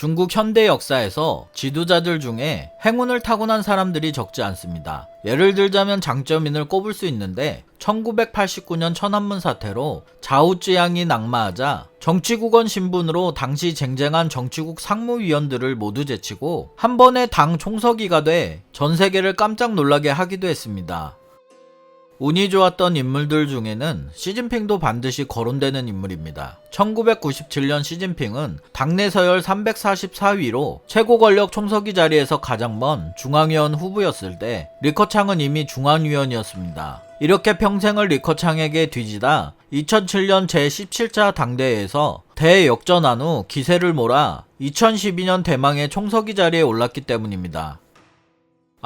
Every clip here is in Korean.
중국 현대 역사에서 지도자들 중에 행운을 타고난 사람들이 적지 않습니다. 예를 들자면 장쩌민을 꼽을 수 있는데 1989년 천안문 사태로 좌우지향이 낙마하자 정치국원 신분으로 당시 쟁쟁한 정치국 상무위원들을 모두 제치고 한 번에 당 총서기가 돼 전 세계를 깜짝 놀라게 하기도 했습니다. 운이 좋았던 인물들 중에는 시진핑도 반드시 거론되는 인물입니다. 1997년 시진핑은 당내 서열 344위로 최고 권력 총서기 자리에서 가장 먼 중앙위원 후보였을 때 리커창은 이미 중앙위원이었습니다. 이렇게 평생을 리커창에게 뒤지다 2007년 제17차 당대회에서 대역전한 후 기세를 몰아 2012년 대망의 총서기 자리에 올랐기 때문입니다.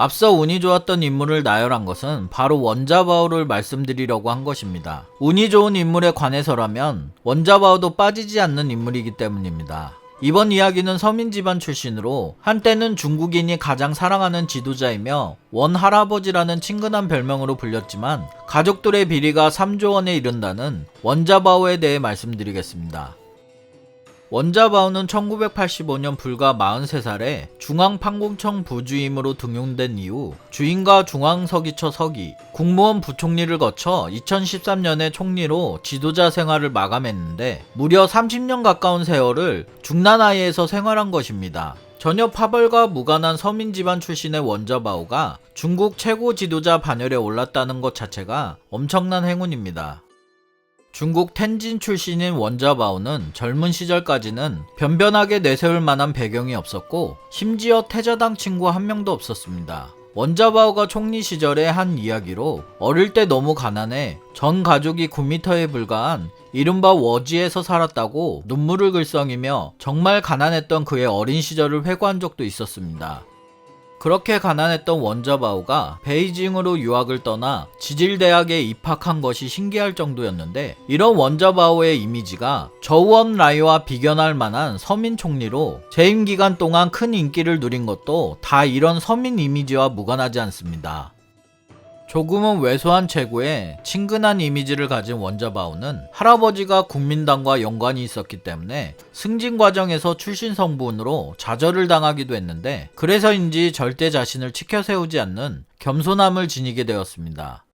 앞서 운이 좋았던 인물을 나열한 것은 바로 원자바오를 말씀드리려고 한 것입니다. 운이 좋은 인물에 관해서라면 원자바오도 빠지지 않는 인물이기 때문입니다. 이번 이야기는 서민 집안 출신으로 한때는 중국인이 가장 사랑하는 지도자이며 원할아버지라는 친근한 별명으로 불렸지만 가족들의 비리가 3조 원에 이른다는 원자바오에 대해 말씀드리겠습니다. 원자바오는 1985년 불과 43살에 중앙판공청 부주임으로 등용된 이후 주임과 중앙서기처 서기, 국무원 부총리를 거쳐 2013년에 총리로 지도자 생활을 마감했는데 무려 30년 가까운 세월을 중나라이에서 생활한 것입니다. 전혀 파벌과 무관한 서민 집안 출신의 원자바오가 중국 최고 지도자 반열에 올랐다는 것 자체가 엄청난 행운입니다. 중국 텐진 출신인 원자바오는 젊은 시절까지는 변변하게 내세울 만한 배경이 없었고 심지어 태자당 친구 한 명도 없었습니다. 원자바오가 총리 시절의 한 이야기로 어릴 때 너무 가난해 전 가족이 9m에 불과한 이른바 워지에서 살았다고 눈물을 글썽이며 정말 가난했던 그의 어린 시절을 회고한 적도 있었습니다. 그렇게 가난했던 원자바오가 베이징으로 유학을 떠나 지질대학에 입학한 것이 신기할 정도였는데 이런 원자바오의 이미지가 저우언라이와 비견할 만한 서민 총리로 재임 기간 동안 큰 인기를 누린 것도 다 이런 서민 이미지와 무관하지 않습니다. 조금은 왜소한 체구에 친근한 이미지를 가진 원자바오는 할아버지가 국민당과 연관이 있었기 때문에 승진 과정에서 출신 성분으로 좌절을 당하기도 했는데 그래서인지 절대 자신을 치켜 세우지 않는 겸손함을 지니게 되었습니다.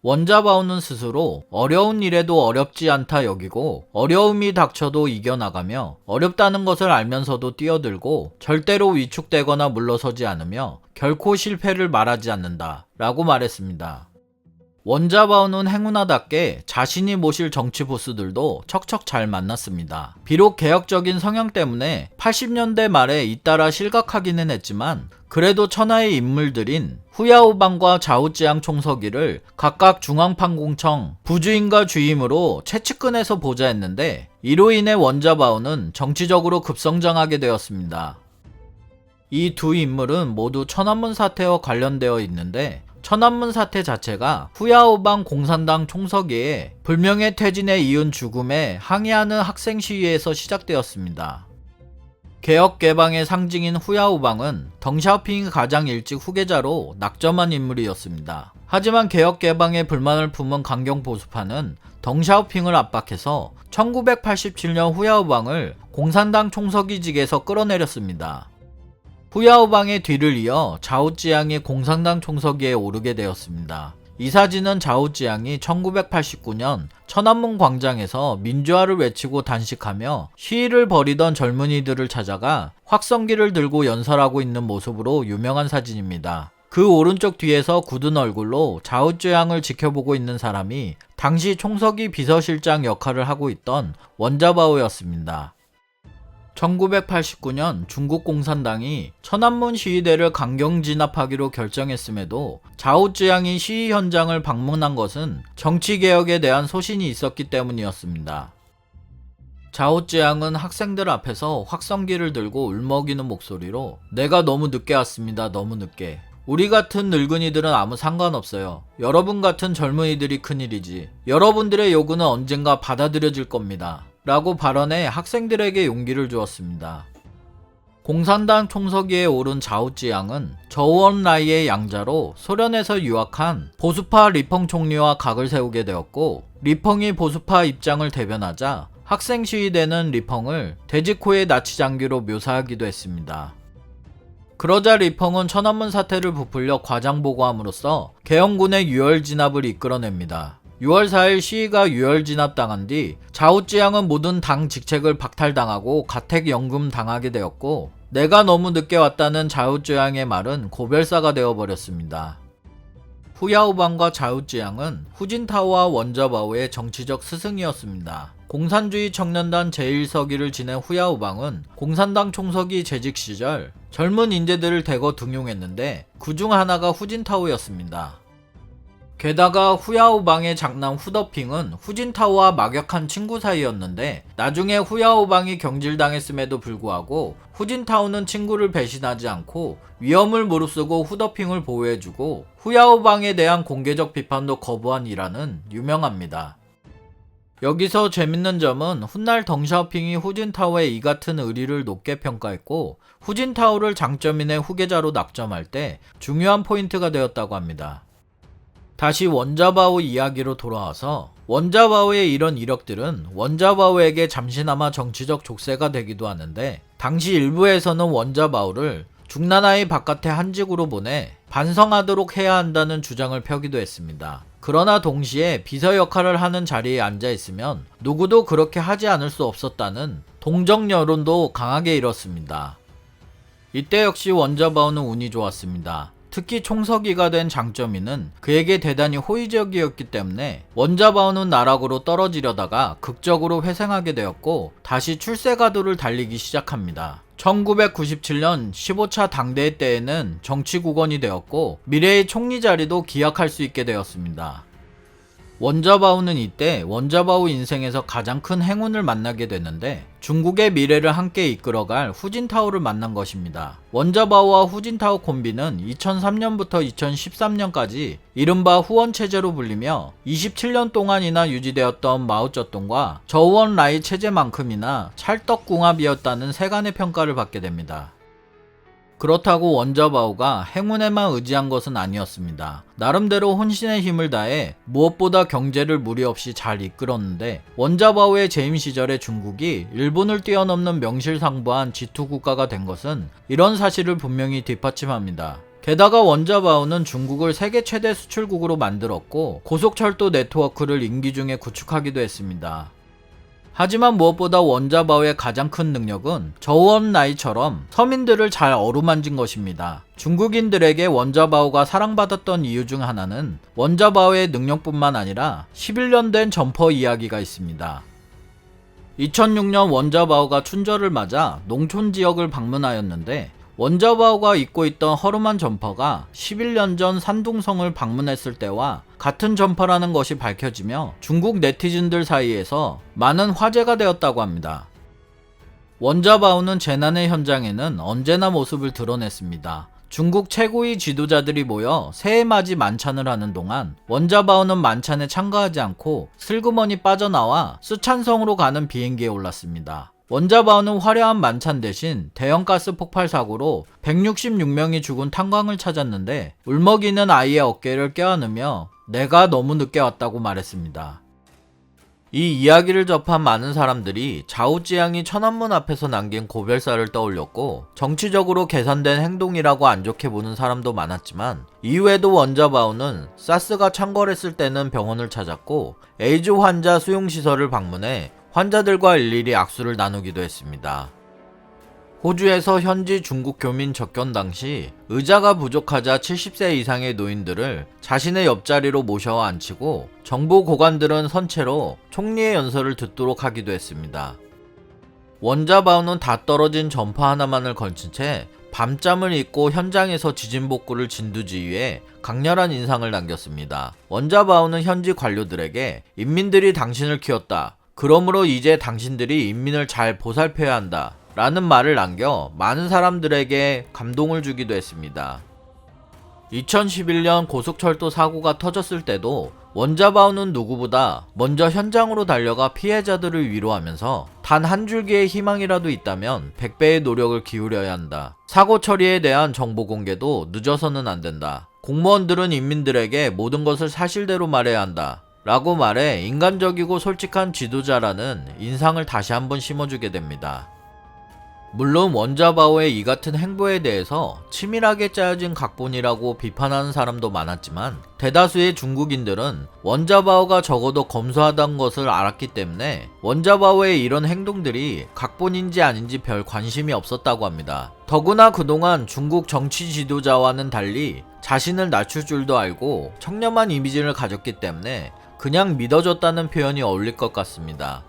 원자바오는 스스로 어려운 일에도 어렵지 않다 여기고 어려움이 닥쳐도 이겨나가며 어렵다는 것을 알면서도 뛰어들고 절대로 위축되거나 물러서지 않으며 결코 실패를 말하지 않는다 라고 말했습니다. 원자바오는 행운하답게 자신이 모실 정치 보스들도 척척 잘 만났습니다. 비록 개혁적인 성향 때문에 80년대 말에 잇따라 실각하기는 했지만 그래도 천하의 인물들인 후야오방과 좌우지향 총서기를 각각 중앙판공청 부주임과 주임으로 최측근에서 보좌했는데 이로 인해 원자바오는 정치적으로 급성장하게 되었습니다. 이 두 인물은 모두 천안문 사태와 관련되어 있는데 천안문 사태 자체가 후야오방 공산당 총서기에 불명예 퇴진에 이은 죽음에 항의하는 학생 시위에서 시작되었습니다. 개혁 개방의 상징인 후야오방은 덩샤오핑이 가장 일찍 후계자로 낙점한 인물이었습니다. 하지만 개혁 개방에 불만을 품은 강경 보수파는 덩샤오핑을 압박해서 1987년 후야오방을 공산당 총서기직에서 끌어내렸습니다. 후야오방의 뒤를 이어 좌우지향이 공산당 총서기에 오르게 되었습니다. 이 사진은 좌우지향이 1989년 천안문 광장에서 민주화를 외치고 단식하며 시위를 벌이던 젊은이들을 찾아가 확성기를 들고 연설하고 있는 모습으로 유명한 사진입니다. 그 오른쪽 뒤에서 굳은 얼굴로 좌우지향을 지켜보고 있는 사람이 당시 총서기 비서실장 역할을 하고 있던 원자바오였습니다. 1989년 중국 공산당이 천안문 시위대를 강경 진압하기로 결정했음에도 좌우지향이 시위 현장을 방문한 것은 정치개혁에 대한 소신이 있었기 때문이었습니다. 좌우지향은 학생들 앞에서 확성기를 들고 울먹이는 목소리로 "내가 너무 늦게 왔습니다. 너무 늦게. 우리 같은 늙은이들은 아무 상관없어요. 여러분 같은 젊은이들이 큰일이지. 여러분들의 요구는 언젠가 받아들여질 겁니다." 라고 발언해 학생들에게 용기를 주었습니다. 공산당 총서기에 오른 좌우지향은 저우언라이의 양자로 소련에서 유학한 보수파 리펑 총리와 각을 세우게 되었고 리펑이 보수파 입장을 대변하자 학생 시위대는 리펑을 돼지코의 나치 장교로 묘사하기도 했습니다. 그러자 리펑은 천안문 사태를 부풀려 과장 보고함으로써 개헌군의 유혈 진압을 이끌어냅니다. 6월 4일 시위가 유혈 진압당한 뒤 좌우지향은 모든 당 직책을 박탈당하고 가택연금 당하게 되었고, 내가 너무 늦게 왔다는 좌우지향의 말은 고별사가 되어버렸습니다. 후야오방과 좌우지향은 후진타오와 원자바오의 정치적 스승이었습니다. 공산주의 청년단 제1서기를 지낸 후야오방은 공산당 총서기 재직 시절 젊은 인재들을 대거 등용했는데 그중 하나가 후진타오였습니다. 게다가 후야오방의 장남 후더핑은 후진타오와 막역한 친구 사이였는데, 나중에 후야오방이 경질당했음에도 불구하고 후진타오는 친구를 배신하지 않고 위험을 무릅쓰고 후더핑을 보호해주고 후야오방에 대한 공개적 비판도 거부한 일화는 유명합니다. 여기서 재밌는 점은 훗날 덩샤오핑이 후진타오의 이 같은 의리를 높게 평가했고, 후진타오를 장쩌민의 후계자로 낙점할 때 중요한 포인트가 되었다고 합니다. 다시 원자바오 이야기로 돌아와서, 원자바오의 이런 이력들은 원자바오에게 잠시나마 정치적 족쇄가 되기도 하는데, 당시 일부에서는 원자바오를 중나라의 바깥의 한직으로 보내 반성하도록 해야 한다는 주장을 펴기도 했습니다. 그러나 동시에 비서 역할을 하는 자리에 앉아 있으면 누구도 그렇게 하지 않을 수 없었다는 동정 여론도 강하게 일었습니다. 이때 역시 원자바오는 운이 좋았습니다. 특히 총서기가 된 장쩌민은 그에게 대단히 호의적이었기 때문에 원자바오는 나락으로 떨어지려다가 극적으로 회생하게 되었고, 다시 출세가도를 달리기 시작합니다. 1997년 15차 당대회 때에는 정치국원이 되었고, 미래의 총리 자리도 기약할 수 있게 되었습니다. 원자바오는 이때 원자바오 인생에서 가장 큰 행운을 만나게 되는데, 중국의 미래를 함께 이끌어갈 후진타오를 만난 것입니다. 원자바오와 후진타오 콤비는 2003년부터 2013년까지 이른바 후원체제로 불리며 27년 동안이나 유지되었던 마오쩌둥과 저우언라이 체제만큼이나 찰떡궁합이었다는 세간의 평가를 받게 됩니다. 그렇다고 원자바오가 행운에만 의지한 것은 아니었습니다. 나름대로 혼신의 힘을 다해 무엇보다 경제를 무리 없이 잘 이끌었는데, 원자바오의 재임 시절에 중국이 일본을 뛰어넘는 명실상부한 G2 국가가 된 것은 이런 사실을 분명히 뒷받침합니다. 게다가 원자바오는 중국을 세계 최대 수출국으로 만들었고, 고속철도 네트워크를 임기 중에 구축하기도 했습니다. 하지만 무엇보다 원자바오의 가장 큰 능력은 저우언라이처럼 서민들을 잘 어루만진 것입니다. 중국인들에게 원자바오가 사랑받았던 이유 중 하나는 원자바오의 능력뿐만 아니라 11년 된 점퍼 이야기가 있습니다. 2006년 원자바오가 춘절을 맞아 농촌 지역을 방문하였는데, 원자바오가 입고 있던 허름한 점퍼가 11년 전 산둥성을 방문했을 때와 같은 점퍼라는 것이 밝혀지며 중국 네티즌들 사이에서 많은 화제가 되었다고 합니다. 원자바오는 재난의 현장에는 언제나 모습을 드러냈습니다. 중국 최고위 지도자들이 모여 새해맞이 만찬을 하는 동안 원자바오는 만찬에 참가하지 않고 슬그머니 빠져나와 쓰촨성으로 가는 비행기에 올랐습니다. 원자바오는 화려한 만찬 대신 대형 가스 폭발 사고로 166명이 죽은 탄광을 찾았는데, 울먹이는 아이의 어깨를 껴안으며 내가 너무 늦게 왔다고 말했습니다. 이 이야기를 접한 많은 사람들이 좌우지향이 천안문 앞에서 남긴 고별사를 떠올렸고, 정치적으로 계산된 행동이라고 안 좋게 보는 사람도 많았지만, 이후에도 원자바오는 사스가 창궐했을 때는 병원을 찾았고 에이즈 환자 수용시설을 방문해 환자들과 일일이 악수를 나누기도 했습니다. 호주에서 현지 중국 교민 접견 당시 의자가 부족하자 70세 이상의 노인들을 자신의 옆자리로 모셔 앉히고, 정부 고관들은 선체로 총리의 연설을 듣도록 하기도 했습니다. 원자바오는 다 떨어진 점퍼 하나만을 걸친 채 밤잠을 잊고 현장에서 지진복구를 진두지휘해 강렬한 인상을 남겼습니다. 원자바오는 현지 관료들에게 인민들이 당신을 키웠다, 그러므로 이제 당신들이 인민을 잘 보살펴야 한다 라는 말을 남겨 많은 사람들에게 감동을 주기도 했습니다. 2011년 고속철도 사고가 터졌을 때도 원자바오는 누구보다 먼저 현장으로 달려가 피해자들을 위로하면서 단 한 줄기의 희망이라도 있다면 100배의 노력을 기울여야 한다. 사고 처리에 대한 정보 공개도 늦어서는 안 된다. 공무원들은 인민들에게 모든 것을 사실대로 말해야 한다 라고 말해 인간적이고 솔직한 지도자라는 인상을 다시 한번 심어주게 됩니다. 물론 원자바오의 이 같은 행보에 대해서 치밀하게 짜여진 각본이라고 비판하는 사람도 많았지만 대다수의 중국인들은 원자바오가 적어도 검소하다는 것을 알았기 때문에 원자바오의 이런 행동들이 각본인지 아닌지 별 관심이 없었다고 합니다. 더구나 그동안 중국 정치 지도자와는 달리 자신을 낮출 줄도 알고 청렴한 이미지를 가졌기 때문에 그냥 믿어줬다는 표현이 어울릴 것 같습니다.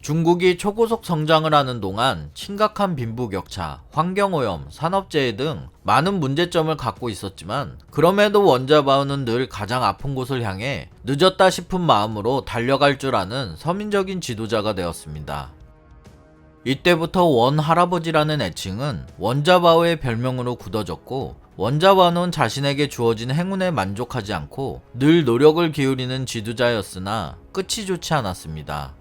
중국이 초고속 성장을 하는 동안 심각한 빈부격차, 환경오염, 산업재해 등 많은 문제점을 갖고 있었지만 그럼에도 원자바오는 늘 가장 아픈 곳을 향해 늦었다 싶은 마음으로 달려갈 줄 아는 서민적인 지도자가 되었습니다. 이때부터 원 할아버지라는 애칭은 원자바오의 별명으로 굳어졌고 원자바오는 자신에게 주어진 행운에 만족하지 않고 늘 노력을 기울이는 지도자였으나 끝이 좋지 않았습니다.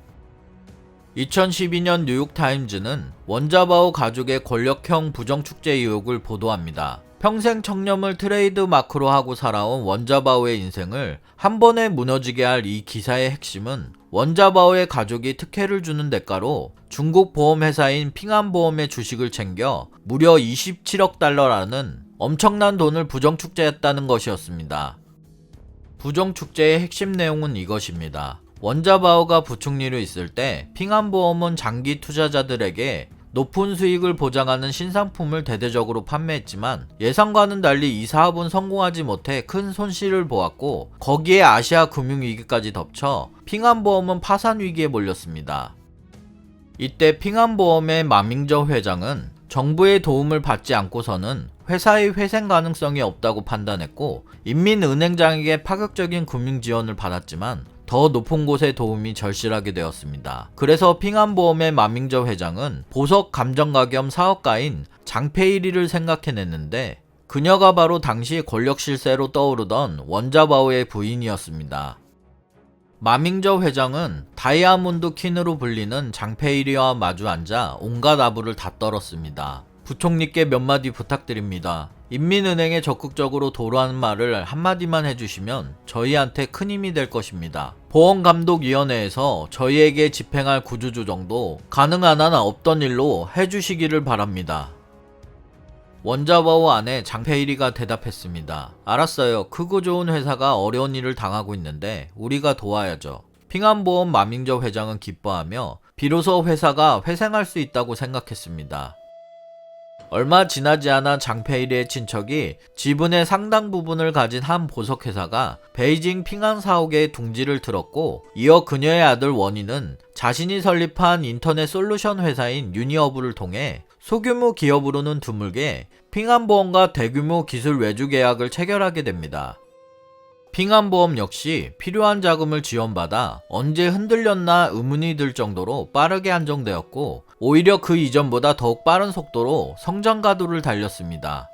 2012년 뉴욕타임즈는 원자바오 가족의 권력형 부정축제 의혹을 보도합니다. 평생 청렴을 트레이드 마크로 하고 살아온 원자바오의 인생을 한 번에 무너지게 할 이 기사의 핵심은 원자바오의 가족이 특혜를 주는 대가로 중국 보험회사인 핑안보험의 주식을 챙겨 무려 27억 달러라는 엄청난 돈을 부정축제했다는 것이었습니다. 부정축제의 핵심 내용은 이것입니다. 원자바오가 부총리로 있을 때 핑안보험은 장기 투자자들에게 높은 수익을 보장하는 신상품을 대대적으로 판매했지만 예상과는 달리 이 사업은 성공하지 못해 큰 손실을 보았고 거기에 아시아 금융위기까지 덮쳐 핑안보험은 파산 위기에 몰렸습니다. 이때 핑안보험의 마밍저 회장은 정부의 도움을 받지 않고서는 회사의 회생 가능성이 없다고 판단했고 인민은행장에게 파격적인 금융 지원을 받았지만 더 높은 곳의 도움이 절실하게 되었습니다. 그래서 핑안보험의 마밍저 회장은 보석 감정가 겸 사업가인 장페이리를 생각해냈는데 그녀가 바로 당시 권력 실세로 떠오르던 원자바오의 부인이었습니다. 마밍저 회장은 다이아몬드 퀸으로 불리는 장페이리와 마주 앉아 온갖 아부를 다 떨었습니다. 부총리께 몇 마디 부탁드립니다. 인민은행에 적극적으로 도루하는 말을 한마디만 해주시면 저희한테 큰 힘이 될 것입니다. 보험감독위원회에서 저희에게 집행할 구조조정도 가능한 한 없던 일로 해주시기를 바랍니다. 원자바오 아내 장페이리가 대답했습니다. 알았어요. 크고 좋은 회사가 어려운 일을 당하고 있는데 우리가 도와야죠. 핑안보험 마밍저 회장은 기뻐하며 비로소 회사가 회생할 수 있다고 생각했습니다. 얼마 지나지 않아 장페이리의 친척이 지분의 상당 부분을 가진 한 보석회사가 베이징 핑안 사옥에 둥지를 틀었고 이어 그녀의 아들 원희는 자신이 설립한 인터넷 솔루션 회사인 유니허브를 통해 소규모 기업으로는 드물게 핑안보험과 대규모 기술 외주 계약을 체결하게 됩니다. 핑안보험 역시 필요한 자금을 지원받아 언제 흔들렸나 의문이 들 정도로 빠르게 안정되었고 오히려 그 이전보다 더욱 빠른 속도로 성장 가도를 달렸습니다.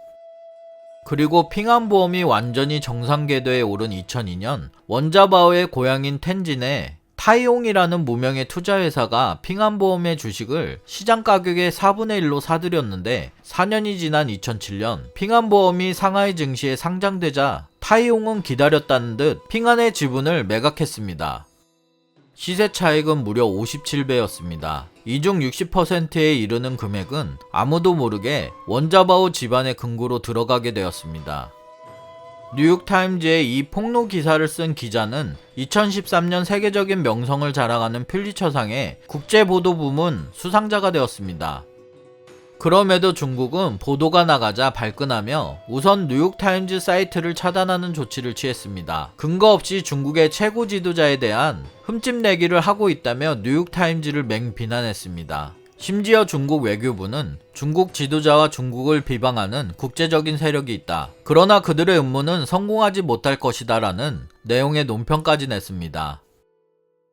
그리고 핑안보험이 완전히 정상 궤도에 오른 2002년 원자바오의 고향인 텐진에 타이옹이라는 무명의 투자회사가 핑안보험의 주식을 시장 가격의 4분의 1로 사들였는데 4년이 지난 2007년 핑안보험이 상하이 증시에 상장되자 타이옹은 기다렸다는 듯 핑안의 지분을 매각했습니다. 시세 차익은 무려 57배였습니다. 이 중 60%에 이르는 금액은 아무도 모르게 원자바오 집안의 금고로 들어가게 되었습니다. 뉴욕타임즈에 이 폭로 기사를 쓴 기자는 2013년 세계적인 명성을 자랑하는 퓰리처상의 국제보도 부문 수상자가 되었습니다. 그럼에도 중국은 보도가 나가자 발끈하며 우선 뉴욕타임즈 사이트를 차단하는 조치를 취했습니다. 근거 없이 중국의 최고 지도자에 대한 흠집내기를 하고 있다며 뉴욕타임즈를 맹비난했습니다. 심지어 중국 외교부는 중국 지도자와 중국을 비방하는 국제적인 세력이 있다. 그러나 그들의 음모는 성공하지 못할 것이다 라는 내용의 논평까지 냈습니다.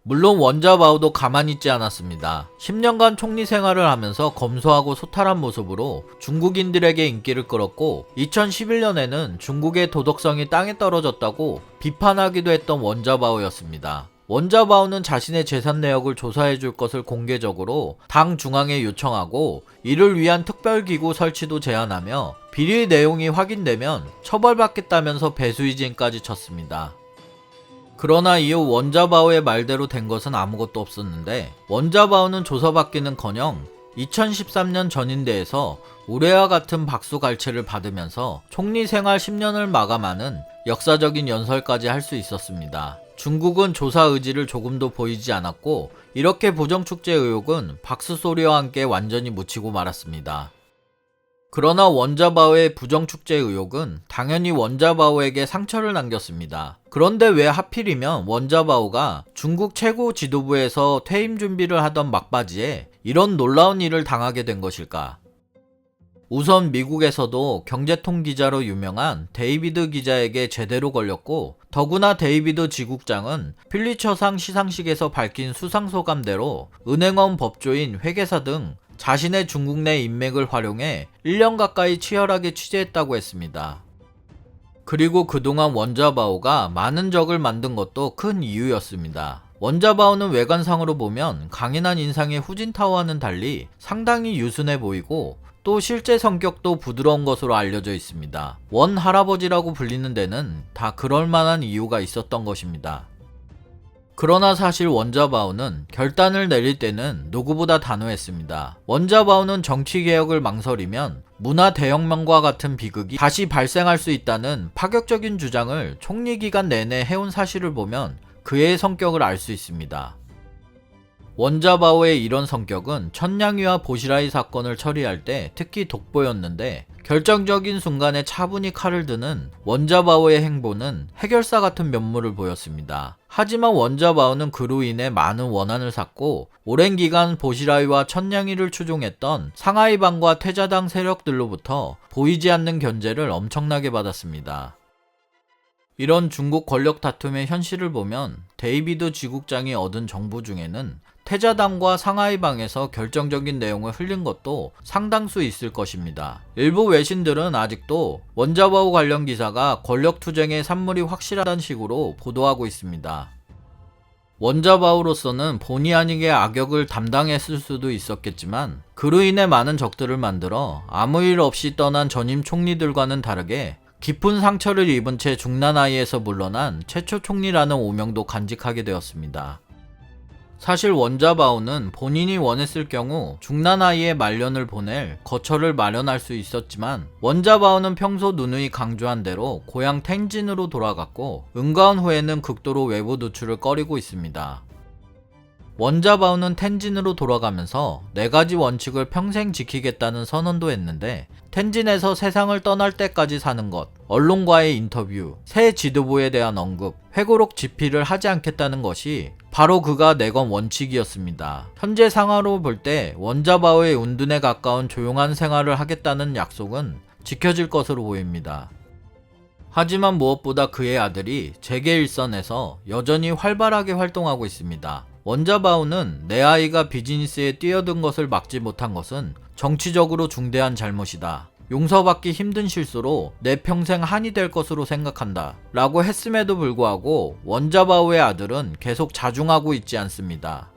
물론 원자바오도 가만히 있지 않았습니다. 10년간 총리 생활을 하면서 검소하고 소탈한 모습으로 중국인들에게 인기를 끌었고 2011년에는 중국의 도덕성이 땅에 떨어졌다고 비판하기도 했던 원자바오였습니다. 원자바오는 자신의 재산 내역을 조사해 줄 것을 공개적으로 당 중앙에 요청하고 이를 위한 특별기구 설치도 제안하며 비리 내용이 확인되면 처벌받겠다면서 배수이진까지 쳤습니다. 그러나 이후 원자바오의 말대로 된 것은 아무것도 없었는데, 원자바오는 조사받기는커녕 2013년 전인대에서 올해와 같은 박수갈채를 받으면서 총리 생활 10년을 마감하는 역사적인 연설까지 할 수 있었습니다. 중국은 조사 의지를 조금도 보이지 않았고, 이렇게 부정축제 의혹은 박수 소리와 함께 완전히 묻히고 말았습니다. 그러나 원자바오의 부정축제 의혹은 당연히 원자바오에게 상처를 남겼습니다. 그런데 왜 하필이면 원자바오가 중국 최고 지도부에서 퇴임 준비를 하던 막바지에 이런 놀라운 일을 당하게 된 것일까? 우선 미국에서도 경제통 기자로 유명한 데이비드 기자에게 제대로 걸렸고, 더구나 데이비드 지국장은 필리처상 시상식에서 밝힌 수상소감대로 은행원, 법조인, 회계사 등 자신의 중국 내 인맥을 활용해 1년 가까이 치열하게 취재했다고 했습니다. 그리고 그동안 원자바오가 많은 적을 만든 것도 큰 이유였습니다. 원자바오는 외관상으로 보면 강인한 인상의 후진타오와는 달리 상당히 유순해 보이고, 또 실제 성격도 부드러운 것으로 알려져 있습니다. 원 할아버지라고 불리는 데는 다 그럴만한 이유가 있었던 것입니다. 그러나 사실 원자바오는 결단을 내릴 때는 누구보다 단호했습니다. 원자바오는 정치개혁을 망설이면 문화 대혁명과 같은 비극이 다시 발생할 수 있다는 파격적인 주장을 총리 기간 내내 해온 사실을 보면 그의 성격을 알 수 있습니다. 원자바오의 이런 성격은 천냥이와 보시라이 사건을 처리할 때 특히 돋보였는데, 결정적인 순간에 차분히 칼을 드는 원자바오의 행보는 해결사 같은 면모를 보였습니다. 하지만 원자바오는 그로 인해 많은 원한을 샀고, 오랜 기간 보시라이와 천냥이를 추종했던 상하이방과 퇴자당 세력들로부터 보이지 않는 견제를 엄청나게 받았습니다. 이런 중국 권력 다툼의 현실을 보면 데이비드 지국장이 얻은 정보 중에는 퇴자당과 상하이방에서 결정적인 내용을 흘린 것도 상당수 있을 것입니다. 일부 외신들은 아직도 원자바오 관련 기사가 권력투쟁의 산물이 확실하다는 식으로 보도하고 있습니다. 원자바오로서는 본의 아니게 악역을 담당했을 수도 있었겠지만, 그로 인해 많은 적들을 만들어 아무 일 없이 떠난 전임 총리들과는 다르게 깊은 상처를 입은 채 중나나이에서 물러난 최초 총리라는 오명도 간직하게 되었습니다. 사실 원자바오는 본인이 원했을 경우 중나나이에 말년을 보낼 거처를 마련할 수 있었지만, 원자바오는 평소 누누이 강조한 대로 고향 텐진으로 돌아갔고, 은가원 후에는 극도로 외부 노출을 꺼리고 있습니다. 원자바오는 텐진으로 돌아가면서 4가지 원칙을 평생 지키겠다는 선언도 했는데, 텐진에서 세상을 떠날 때까지 사는 것, 언론과의 인터뷰, 새 지도부에 대한 언급, 회고록 집필을 하지 않겠다는 것이 바로 그가 내건 원칙이었습니다. 현재 상황으로 볼 때 원자바오의 운둔에 가까운 조용한 생활을 하겠다는 약속은 지켜질 것으로 보입니다. 하지만 무엇보다 그의 아들이 재계일선에서 여전히 활발하게 활동하고 있습니다. 원자바오는 내 아이가 비즈니스에 뛰어든 것을 막지 못한 것은 정치적으로 중대한 잘못이다. 용서받기 힘든 실수로 내 평생 한이 될 것으로 생각한다. 라고 했음에도 불구하고 원자바오의 아들은 계속 자중하고 있지 않습니다.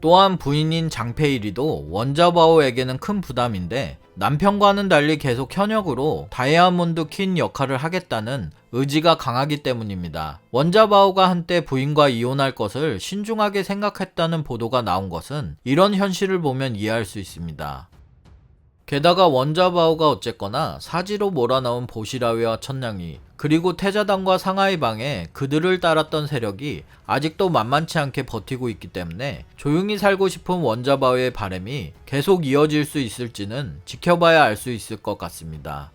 또한 부인인 장페이리도 원자바오에게는 큰 부담인데, 남편과는 달리 계속 현역으로 다이아몬드 퀸 역할을 하겠다는 의지가 강하기 때문입니다. 원자바오가 한때 부인과 이혼할 것을 신중하게 생각했다는 보도가 나온 것은 이런 현실을 보면 이해할 수 있습니다. 게다가 원자바오가 어쨌거나 사지로 몰아넣은 보시라위와 천냥이, 그리고 퇴자당과 상하이방에 그들을 따랐던 세력이 아직도 만만치 않게 버티고 있기 때문에 조용히 살고 싶은 원자바오의 바람이 계속 이어질 수 있을지는 지켜봐야 알 수 있을 것 같습니다.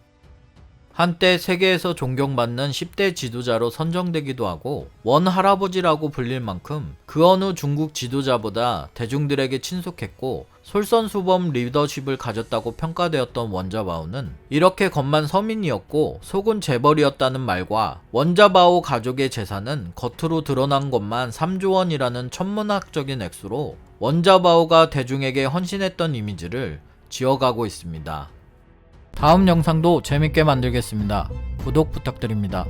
한때 세계에서 존경받는 10대 지도자로 선정되기도 하고 원 할아버지라고 불릴 만큼 그 어느 중국 지도자보다 대중들에게 친숙했고 솔선수범 리더십을 가졌다고 평가되었던 원자바오는 이렇게 겉만 서민이었고 속은 재벌이었다는 말과 원자바오 가족의 재산은 겉으로 드러난 것만 3조 원이라는 천문학적인 액수로 원자바오가 대중에게 헌신했던 이미지를 지어가고 있습니다. 다음 영상도 재밌게 만들겠습니다. 구독 부탁드립니다.